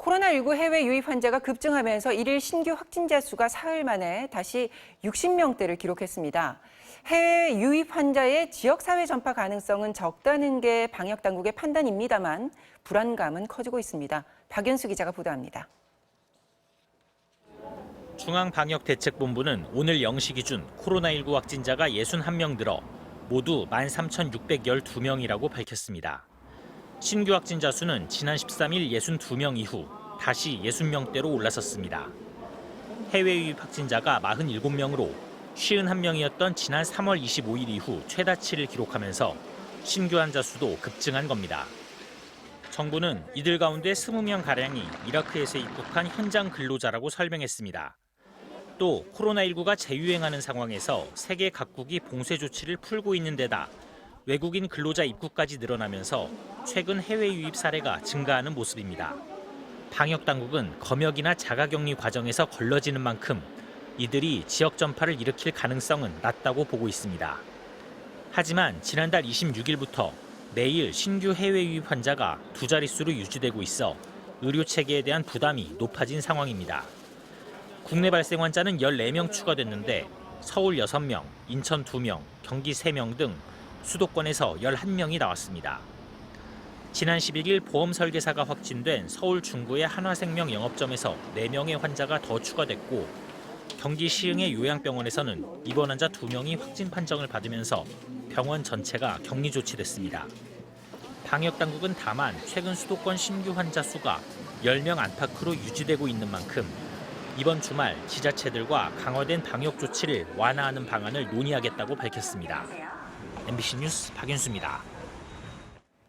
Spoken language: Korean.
코로나19 해외 유입 환자가 급증하면서 일일 신규 확진자 수가 사흘 만에 다시 60명대를 기록했습니다. 해외 유입 환자의 지역사회 전파 가능성은 적다는 게 방역당국의 판단입니다만 불안감은 커지고 있습니다. 박연수 기자가 보도합니다. 중앙방역대책본부는 오늘 0시 기준 코로나19 확진자가 61명 늘어 모두 13,612명이라고 밝혔습니다. 신규 확진자 수는 지난 13일 62명 이후 다시 60명대로 올라섰습니다. 해외 유입 확진자가 47명으로 51명이었던 지난 3월 25일 이후 최다치를 기록하면서 신규 환자 수도 급증한 겁니다. 정부는 이들 가운데 20명가량이 이라크에서 입국한 현장 근로자라고 설명했습니다. 또 코로나19가 재유행하는 상황에서 세계 각국이 봉쇄 조치를 풀고 있는 데다 외국인 근로자 입국까지 늘어나면서 최근 해외 유입 사례가 증가하는 모습입니다. 방역당국은 검역이나 자가격리 과정에서 걸러지는 만큼 이들이 지역 전파를 일으킬 가능성은 낮다고 보고 있습니다. 하지만 지난달 26일부터 매일 신규 해외 유입 환자가 두 자릿수로 유지되고 있어 의료 체계에 대한 부담이 높아진 상황입니다. 국내 발생 환자는 14명 추가됐는데 서울 6명, 인천 2명, 경기 3명 등 수도권에서 11명이 나왔습니다. 지난 11일 보험 설계사가 확진된 서울 중구의 한화생명 영업점에서 4명의 환자가 더 추가됐고 경기 시흥의 요양병원에서는 입원 환자 2명이 확진 판정을 받으면서 병원 전체가 격리 조치됐습니다. 방역당국은 다만 최근 수도권 신규 환자 수가 10명 안팎으로 유지되고 있는 만큼 이번 주말 지자체들과 강화된 방역 조치를 완화하는 방안을 논의하겠다고 밝혔습니다. MBC 뉴스 박윤수입니다.